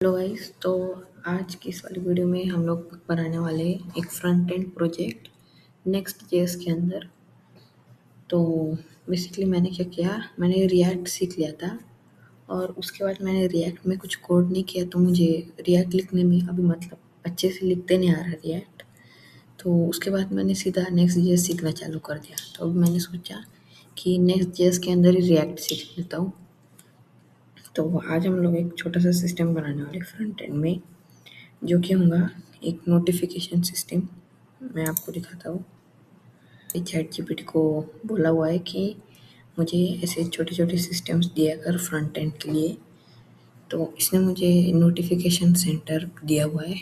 Hello guys, तो आज की इस वाली वीडियो में हम लोग बनाने वाले हैं एक front end project next JS के अंदर। तो बेसिकली मैंने क्या किया, मैंने रिएक्ट सीख लिया था और उसके बाद मैंने रिएक्ट में कुछ कोड नहीं किया, तो मुझे रिएक्ट लिखने में अभी मतलब अच्छे से लिखते नहीं आ रहा रिएक्ट। तो उसके बाद मैंने सीधा नेक्स्ट जेएस सीखना चालू कर दिया। तो अब मैंने सोचा कि नेक्स्ट जेएस के अंदर ही रिएक्ट सीख लेता हूँ। तो आज हम लोग एक छोटा सा सिस्टम बनाने वाले फ्रंट एंड में, जो कि होगा एक नोटिफिकेशन सिस्टम। मैं आपको दिखाता हूँ। चैट जीपीटी को बोला हुआ है कि मुझे ऐसे छोटे छोटे सिस्टम्स दिया कर फ्रंट एंड के लिए। तो इसने मुझे नोटिफिकेशन सेंटर दिया हुआ है।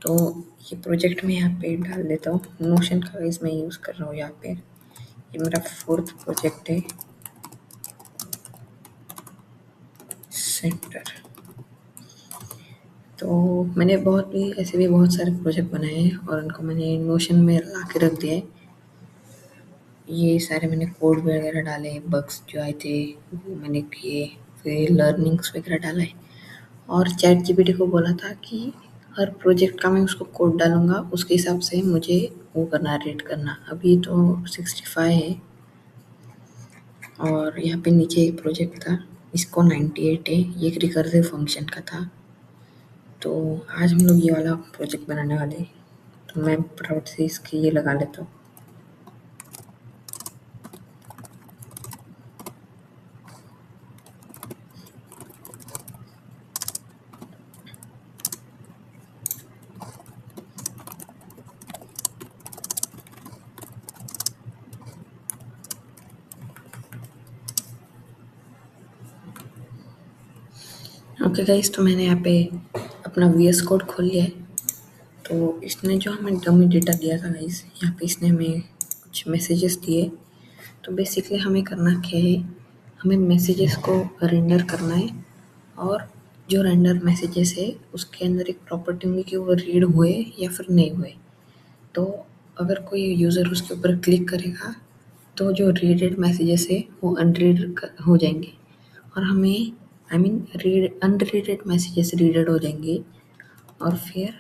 तो ये प्रोजेक्ट मैं यहाँ पे डाल देता हूँ। नोशन का गाइस मैं यूज़ कर रहा हूँ यहाँ पे। ये मेरा 4th प्रोजेक्ट है, सेंटर। तो मैंने बहुत सारे प्रोजेक्ट बनाए हैं और उनको मैंने नोशन में ला के रख दिया है। ये सारे मैंने कोड वगैरह डाले, बग्स जो आए थे वो मैंने किए, फिर लर्निंग्स वगैरह डाला है। और चैट जीपीटी को बोला था कि हर प्रोजेक्ट का मैं उसको कोड डालूँगा, उसके हिसाब से मुझे वो करना, रेट करना। अभी तो 65 है और यहाँ पे नीचे एक प्रोजेक्ट था, इसको 98 है। ये एक रिकर्सिव फंक्शन का था। तो आज हम लोग ये वाला प्रोजेक्ट बनाने वाले हैं। तो मैं फटाफट से इसके ये लगा लेता हूँ। ओके गाइस, तो मैंने यहाँ पे अपना वीएस कोड खोल लिया है। तो इसने जो हमें डमी डेटा दिया था गाइस, यहाँ पे इसने हमें कुछ मैसेजेस दिए। तो बेसिकली हमें करना क्या है, हमें मैसेजेस को रेंडर करना है और जो रेंडर मैसेजेस है उसके अंदर एक प्रॉपर्टी होंगी कि वो रीड हुए या फिर नहीं हुए। तो अगर कोई यूज़र उसके ऊपर क्लिक करेगा तो जो रीडेड मैसेजेस है वो अनरीड हो जाएंगे और हमें रीड अनरीडेड मैसेजेस रीडेड हो जाएंगे और फिर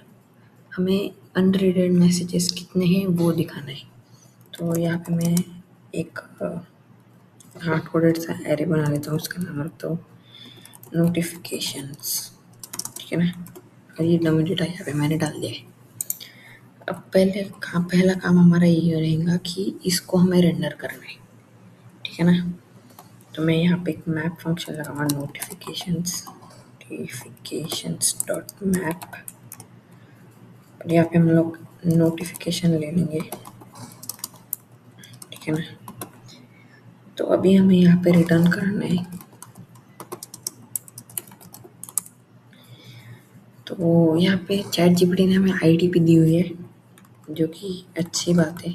हमें अनरीडेड मैसेजेस कितने हैं वो दिखाना है। तो यहाँ पे मैं एक हार्ड कोडेड सा एरे बना लेता हूँ, उसका नाम रखता हूँ नोटिफिकेशंस, ठीक है ना। और ये डमी डेटा यहाँ पे मैंने डाल दिया है। अब पहला काम हमारा ये रहेगा कि इसको हमें रेंडर करना है, ठीक है ना। तो मैं यहाँ पे एक मैप फंक्शन लगाऊंगा, नोटिफिकेशंस डॉट मैप। और यहाँ पे हम लोग नोटिफिकेशन ले लेंगे, ठीक है ना। तो अभी हमें यहाँ पे रिटर्न करना है। तो यहाँ पे चैट जीपीटी ने हमें आईडी भी दी हुई है, जो कि अच्छी बात है।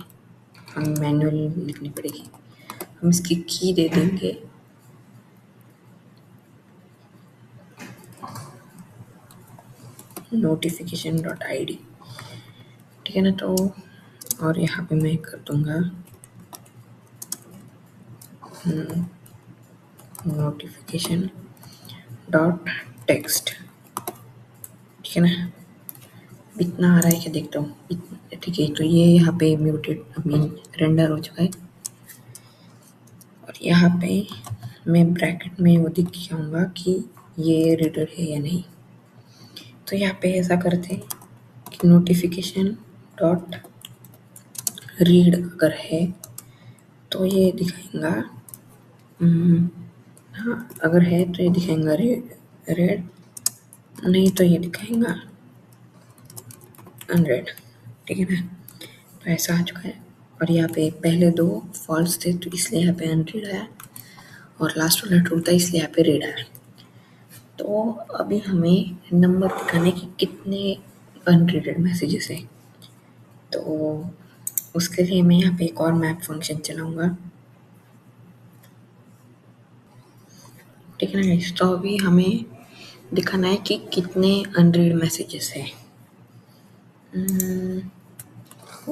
हम मैनुअल लिखनी पड़ेगी, हम इसकी की दे देंगे। नोटिफिकेशन डॉट ID, ठीक है ना। तो और यहाँ पे मैं कर दूंगा नोटिफिकेशन डॉट टेक्स्ट, ठीक है ना। इतना आ रहा है क्या, देखता हूँ। ठीक है, तो ये यहाँ पे रेंडर हो चुका है। और यहाँ पे मैं ब्रैकेट में वो दिख जाऊँगा कि ये रीडर है या नहीं। तो यहाँ पे ऐसा करते हैं कि नोटिफिकेशन डॉट रीड अगर है तो ये दिखाएगा, हाँ अगर है तो ये दिखाएगा रेड, नहीं तो ये दिखाएगा अनरेड, ठीक है ना। तो ऐसा आ चुका है। और यहाँ पे पहले 2 फॉल्स थे तो इसलिए यहाँ पे अनरीड आया और लास्ट वाला ट्रू था इसलिए यहाँ पे रीड आया। तो अभी हमें नंबर दिखाने कि कितने अनरीडेड मैसेजेस हैं। तो उसके लिए मैं यहाँ पे एक और मैप फंक्शन चलाऊँगा, ठीक है ना। तो अभी हमें दिखाना है कि कितने अनरीड मैसेजेस हैं।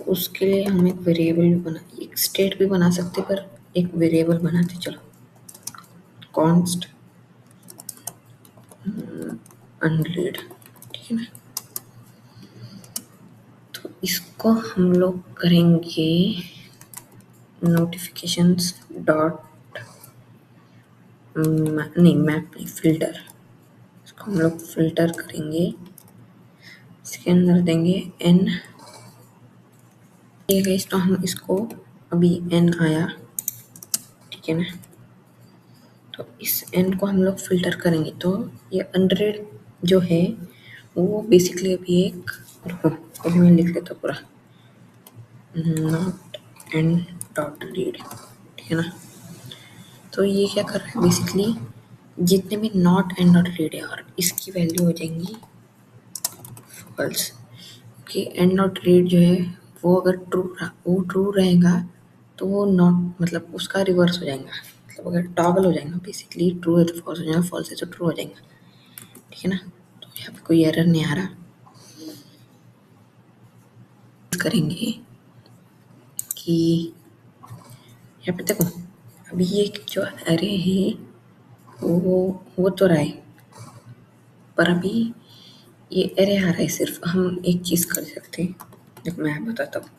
उसके लिए हम एक वेरिएबल भी एक स्टेट भी बना सकते, पर एक वेरिएबल बनाते। चलो, कॉन्स्ट अनरीड, ठीक है ना। तो इसको हम लोग करेंगे नोटिफिकेशंस डॉट नहीं मैप नहीं फिल्टर, इसको हम लोग फिल्टर करेंगे। इसके अंदर देंगे एन, ठीक है। इस तो हम इसको अभी एन आया, ठीक है ना। तो इस एन को हम लोग फिल्टर करेंगे। तो ये अनरीड जो है वो बेसिकली अभी एक, रुको अभी मैं लिख लेता हूँ पूरा, नॉट एन डॉट रीड, ठीक है ना। तो ये क्या कर रहा है बेसिकली, जितने भी नॉट एंड डॉट रीड है और इसकी वैल्यू हो जाएंगी फॉल्स, कि एंड नॉट रीड जो है वो अगर वो ट्रू रहेगा तो वो नॉट मतलब उसका रिवर्स हो जाएगा, मतलब अगर टॉगल हो जाएगा बेसिकली, ट्रू है तो फॉल्स हो जाएगा, फॉल्स है तो ट्रू हो जाएगा, ठीक है ना। तो यहाँ पे कोई एरर नहीं आ रहा। करेंगे कि यहाँ पे देखो अभी ये जो एरे है वो तो रहा है, पर अभी ये एरे आ रहा है। सिर्फ हम एक चीज़ कर सकते हैं, देखो मैं बताता हूँ।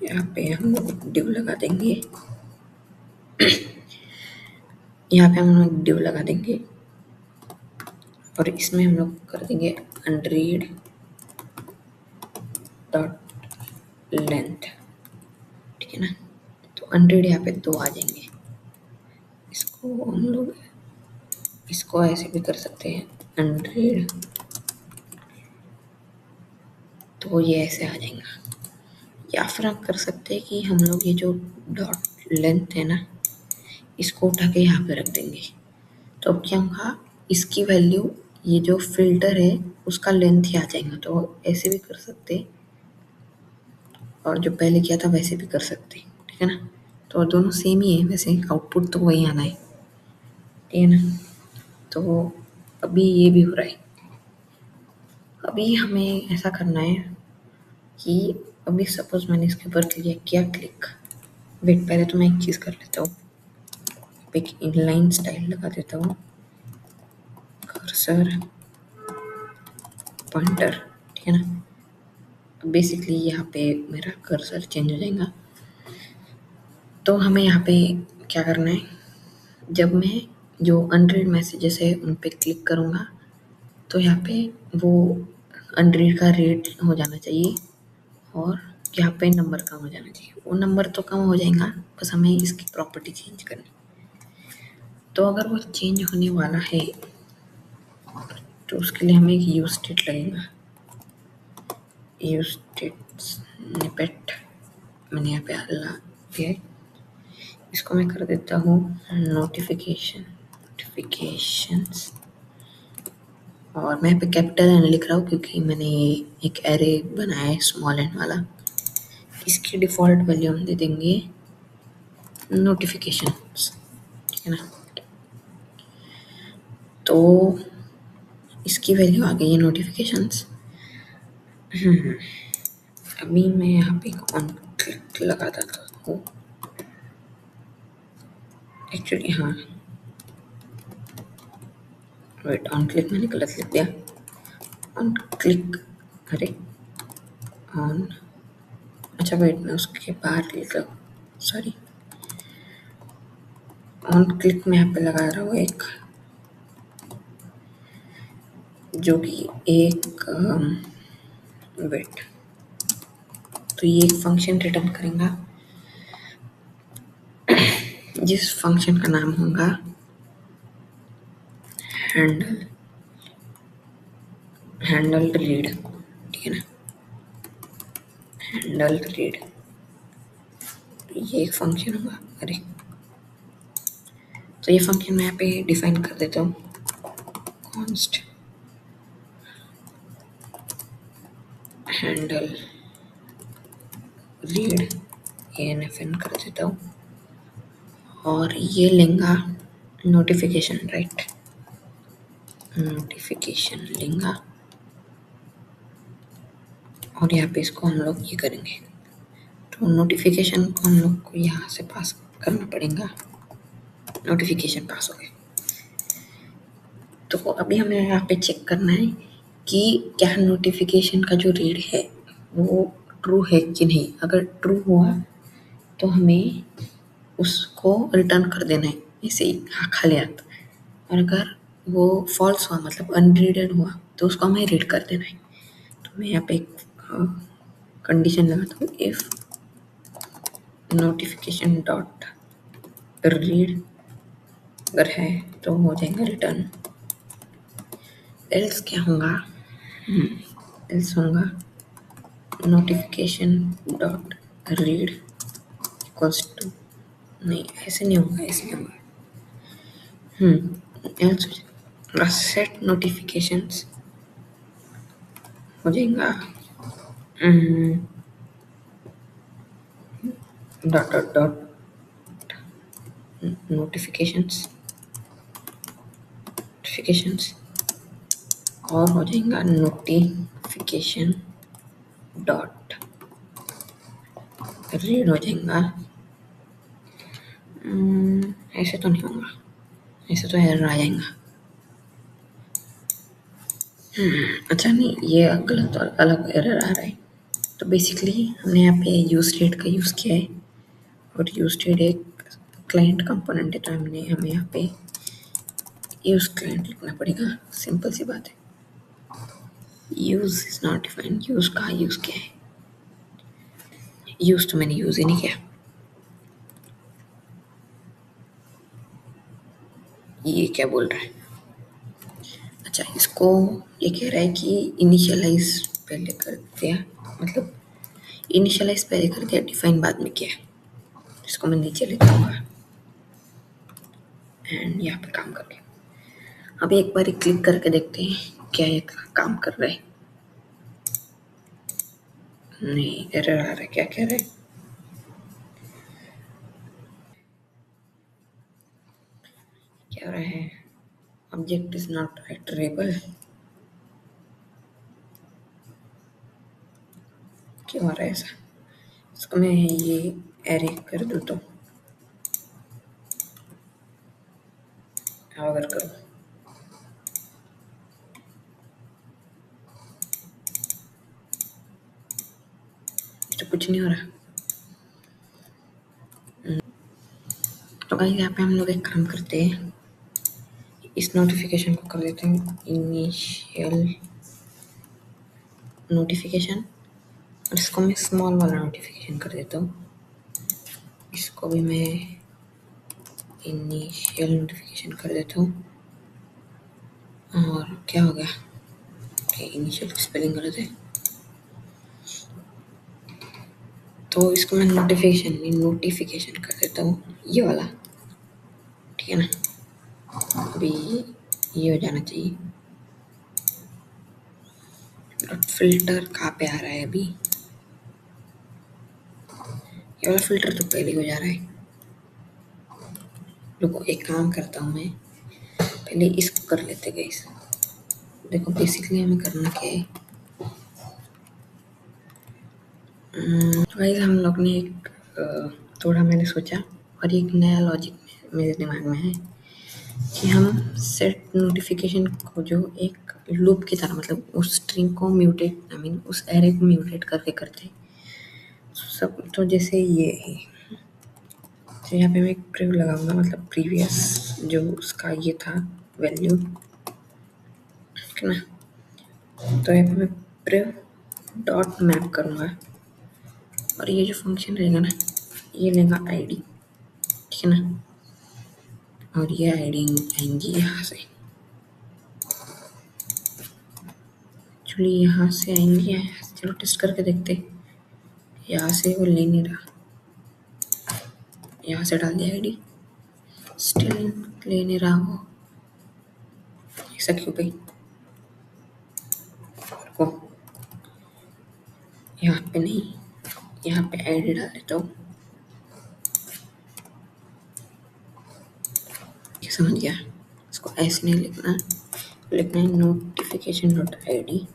यहाँ पे हम लोग डिव लगा देंगे, यहाँ पे हम लोग डिव लगा देंगे और इसमें हम लोग कर देंगे अनरीड डॉट लेंथ, ठीक है ना। तो अनरीड यहाँ पे 2 आ जाएंगे। इसको हम लोग इसको ऐसे भी कर सकते हैं अनरीड, तो ये ऐसे आ जाएगा। या फिर हम कर सकते हैं कि हम लोग ये जो डॉट लेंथ है ना इसको उठा के यहाँ पे रख देंगे। तो अब क्या होगा, इसकी वैल्यू ये जो फिल्टर है उसका लेंथ ही आ जाएगा। तो ऐसे भी कर सकते और जो पहले किया था वैसे भी कर सकते, ठीक है ना। तो दोनों सेम ही है, वैसे आउटपुट तो वही आना है, ठीक है ना। तो अभी ये भी हो रहा है। अभी हमें ऐसा करना है कि अभी सपोज मैंने इसके ऊपर किया क्लिक, वेट पहले तो मैं एक चीज़ कर लेता हूँ, एक इनलाइन स्टाइल लगा देता हूँ, कर्सर पॉइंटर, ठीक है ना। बेसिकली यहाँ पे मेरा कर्सर चेंज हो जाएगा। तो हमें यहाँ पे क्या करना है, जब मैं जो अनरीड मैसेजेस है उन पे क्लिक करूँगा तो यहाँ पे वो अनरीड का रेट हो जाना चाहिए और यहाँ पे नंबर कम हो जाना चाहिए। वो नंबर तो कम हो जाएगा, बस हमें इसकी प्रॉपर्टी चेंज करनी। तो अगर वो चेंज होने वाला है तो उसके लिए हमें एक यूज स्टेट लगेगा, यूज स्टेट स्निपेट मैंने यहाँ पे हल्ला दिया है। इसको मैं कर देता हूँ नोटिफिकेशंस और मैं यहाँ पे कैपिटल एन लिख रहा हूँ क्योंकि मैंने ये एक एरे बनाया है स्मॉल एन वाला। इसकी डिफ़ॉल्ट वैल्यू हम दे देंगे नोटिफिकेशंस, ठीक है ना। तो इसकी वैल्यू आ गई है नोटिफिकेशंस। अभी मैं यहाँ पे ऑन क्लिक लगाता हूँ, एक्चुअली हाँ वेट, ऑन क्लिक मैंने गलत लिख दिया, ऑन क्लिक, अरे ऑन, अच्छा वेट मैं उसके बाहर लिख रहा हूँ, सॉरी। ऑन क्लिक में यहाँ पे लगा रहा हूँ एक, जो कि एक वेट, तो ये एक फंक्शन रिटर्न करेगा जिस फंक्शन का नाम होगा हैंडल रीड, ठीक है ना, हैंडल रीड। ये एक फंक्शन होगा, अरे तो ये फंक्शन मैं यहाँ पे डिफाइन कर देता हूँ, कॉन्स्ट हैंडल रीड ANFN कर देता हूँ और ये लेंगा नोटिफिकेशन, राइट, नोटिफिकेशन लेंगा और यहाँ पे इसको हम लोग ये करेंगे। तो नोटिफिकेशन को हम लोग को यहाँ से पास करना पड़ेगा, नोटिफिकेशन पास हो गए। तो अभी हमें यहाँ पे चेक करना है कि क्या नोटिफिकेशन का जो रीड है वो ट्रू है कि नहीं। अगर ट्रू हुआ तो हमें उसको रिटर्न कर देना है ऐसे ही खाली हाथ। और अगर वो फॉल्स हुआ मतलब अनरीडेड हुआ तो उसको हमें रीड कर देना है। तो मैं यहाँ पे एक कंडीशन लगाता हूँ, इफ नोटिफिकेशन डॉट रीड अगर है तो हो जाएगा रिटर्न। एल्स क्या होगा, एल्स होगा notification dot read equals to, नहीं ऐसे नहीं होगा, ऐसे नहीं होगा। एल्स सेट नोटिफिकेशंस हो जाएगा dot dot dot notifications notifications और हो जाएगा नोटिफिकेशन डॉट रीड हो जाएगा। ऐसे तो नहीं होगा, ऐसे तो एरर आ जाएगा। अच्छा नहीं, ये गलत और अलग एरर आ रहा है। तो बेसिकली हमने यहाँ पे यूज स्टेट का यूज़ किया है और यूज स्टेट एक क्लाइंट कंपोनेंट है, तो हमें यहाँ पे यूज क्लाइंट लिखना पड़ेगा। सिंपल सी बात है। Use is not defined, use का यूज क्या है, यूज तो मैंने यूज ही नहीं किया। ये क्या बोल रहा है, अच्छा इसको ये कह रहा है कि इनिशियलाइज पहले कर दिया, मतलब इनिशियलाइज पहले कर दिया, डिफाइन बाद में किया। इसको मैं नीचे लिख दूंगा एंड यहाँ पे काम कर गया। अब एक बार क्लिक करके देखते हैं क्या ये काम कर रहा है। नहीं, एरर आ रहा है। क्या कह रहा है, क्या रहा है, ऑब्जेक्ट इज नॉट आइटरेबल। क्यों आ रहा है ऐसा, इसको मैं ये एरे कर दूँ तो अगर करूँ तो कुछ नहीं हो रहा। तो गाइस यहाँ पे हम लोग एक काम करते हैं, इस नोटिफिकेशन को कर देते हैं इनिशियल नोटिफिकेशन और इसको मैं स्मॉल वाला नोटिफिकेशन कर देता हूँ। इसको भी मैं इनिशियल नोटिफिकेशन कर देता हूँ। और क्या हो गया, इनिशियल की स्पेलिंग गलत है, तो इसको मैं नोटिफिकेशन कर देता हूँ ये वाला, ठीक है ना। अभी ये हो जाना चाहिए। फिल्टर कहाँ पे आ रहा है अभी, ये वाला फिल्टर तो पहले हो जा रहा है। रुको एक काम करता हूँ मैं, पहले इसको कर लेते गाइस। देखो बेसिकली हमें करना क्या है, गाइस हम लोग ने एक थोड़ा मैंने सोचा और एक नया लॉजिक मेरे दिमाग में है कि हम सेट नोटिफिकेशन को जो एक लूप की तरह, मतलब उस स्ट्रिंग को म्यूटेट, उस एरे को म्यूटेट करके करते सब। तो जैसे ये है, तो यहाँ पे मैं एक प्रिव लगाऊंगा, मतलब प्रीवियस जो उसका ये था वैल्यू, ठीक है ना। तो यहाँ पे मैं प्रिव डॉट मैप करूँगा और ये जो फंक्शन रहेगा ना ये लेगा आईडी, ठीक है ना। और ये आईडी आएंगी यहाँ से, एक्चुअली यहाँ से आएंगी, यहाँ से चलो टेस्ट करके देखते। यहाँ से वो ले नहीं रहा, यहाँ से डाल दिया आईडी, स्टिल ले नहीं रहा वो, ऐसा क्यों भाई। को यहाँ पे नहीं, यहाँ पे आईडी डाल देता हूँ, समझ गया। इसको ऐसे नहीं लिखना, लिखना है नोटिफिकेशन डॉट आईडी,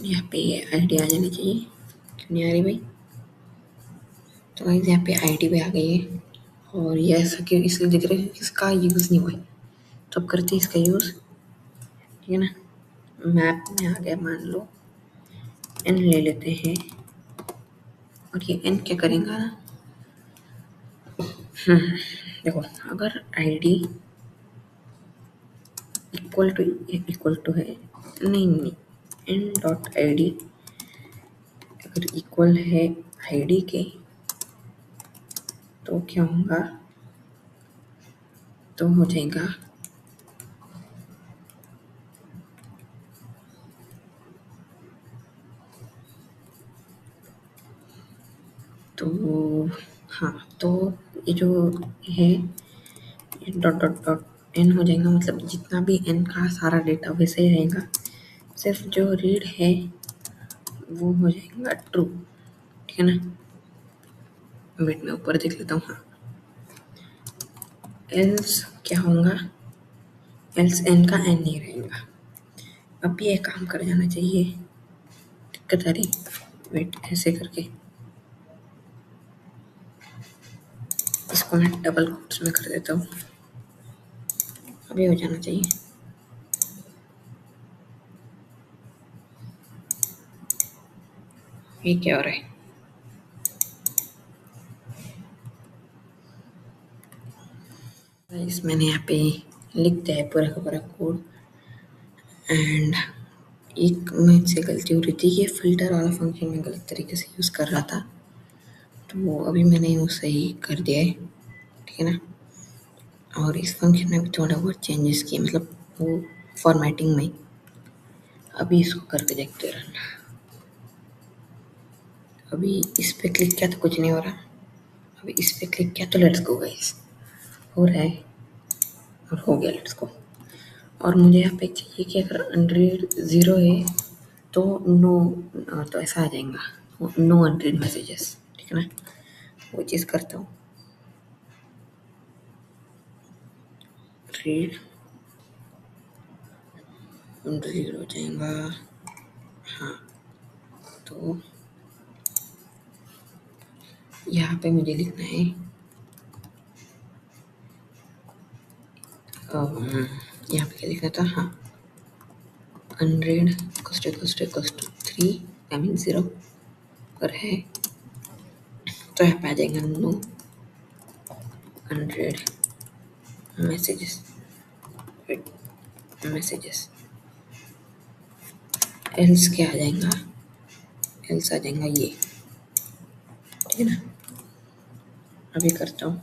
यहाँ पे ये आईडी आ जानी चाहिए, क्यों नहीं आ रही भाई। तो गाइस यहाँ पे आईडी भी आ गई है और ये ऐसा क्यों इसलिए दिख रहा है, इसका यूज़ नहीं हुआ है। तो अब करते हैं इसका यूज़, ठीक है ना। मैप में आ गया, मान लो एन ले लेते हैं, और ये एन क्या करेगा ना, देखो अगर आईडी इक्वल टू है, नहीं नहीं, एन डॉट आई डी अगर इक्वल है आईडी के, तो क्या होगा, तो हो जाएगा तो, हाँ तो ये जो है डॉट डॉट डॉट एन हो जाएगा, मतलब जितना भी एन का सारा डेटा वैसे ही रहेगा, सिर्फ जो रीड है वो हो जाएगा ट्रू, ठीक है ना। वेट मैं ऊपर देख लेता हूँ, हाँ एल्स क्या होगा, एल्स एन का एन नहीं रहेगा। अब ये काम कर जाना चाहिए, दिक्कत आ रही, वेट ऐसे करके इसको मैं डबल कोट्स में कर देता हूँ, अभी हो जाना चाहिए। ये क्या हो रहा है, गाइस मैंने यहाँ पे लिख दिया है पूरा का पूरा कोड, एंड एक मुझसे गलती हो रही थी, ये फिल्टर वाला फंक्शन मैं गलत तरीके से यूज़ कर रहा था, तो अभी मैंने वो सही कर दिया है, ठीक है ना। और इस फंक्शन में भी थोड़ा बहुत चेंजेस किए, मतलब वो फॉर्मेटिंग में। अभी इसको करके देखते रहना, अभी इस पे क्लिक किया तो कुछ नहीं हो रहा, अभी इस पे क्लिक किया तो लेट्स गो गाइस, हो रहा है और हो गया, लेट्स गो। और मुझे यहाँ पे चाहिए कि अगर 100 है तो नो, तो ऐसा आ जाएगा नो 100 मैसेजेस, ठीक है ना। वो चीज़ करता हूँ, रीड 100 हो जाएगा, हाँ तो यहाँ पे मुझे लिखना है यहाँ पे क्या लिखना था, हाँ 100 = 3 आई मीन 0 अगर है तो यहाँ पे आ जाएगा नो 100 मैसेजेस, एल्स क्या आ जाएगा, एल्स आ जाएगा ये, ठीक है ना। अभी करता हूँ,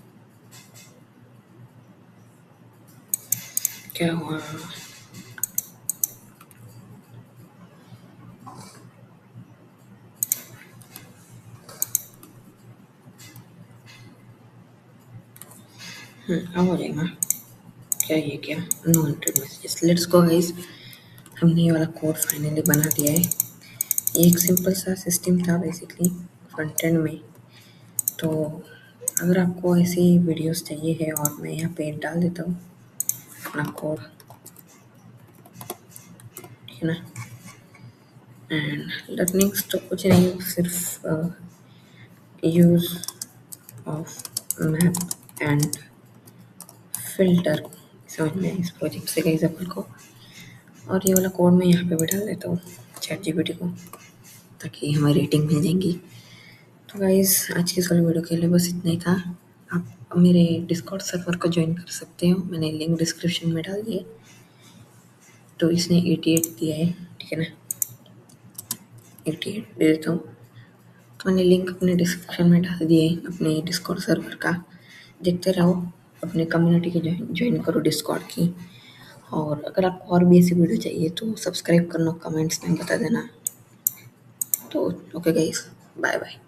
क्या हुआ, अब हो जाएगा, क्या ये क्या no 100 messages, let's go guys. हमने ये वाला कोड फाइनली बना दिया है, एक सिंपल सा सिस्टम था बेसिकली फ्रंट एंड में। तो अगर आपको ऐसी वीडियोस चाहिए है, और मैं यहाँ पे डाल देता हूँ अपना कोड, ठीक है ना। एंड लर्निंग्स तो कुछ नहीं, सिर्फ use of map and filter, समझ में इस प्रोजेक्ट से गई अपन को। और ये वाला कोड मैं यहाँ पे भी डाल देता हूँ ChatGPT को, ताकि हमारी रेटिंग मिल जाएंगी। तो गाइस आज की इस वाली वीडियो के लिए बस इतना ही था। आप मेरे डिस्कॉर्ड सर्वर को ज्वाइन कर सकते हो, मैंने लिंक डिस्क्रिप्शन में डाल दिया है। तो इसने 88 दिया है, ठीक है ना, 88 दे देता हूँ। तो मैंने लिंक अपने डिस्क्रिप्शन में डाल दिया है अपने डिस्कॉर्ड सर्वर का, देखते रहो, अपने कम्युनिटी की ज्वाइन करो डिस्कॉर्ड की। और अगर आपको और भी ऐसी वीडियो चाहिए तो सब्सक्राइब करना, कमेंट्स में बता देना। तो ओके गाइस, बाय बाय।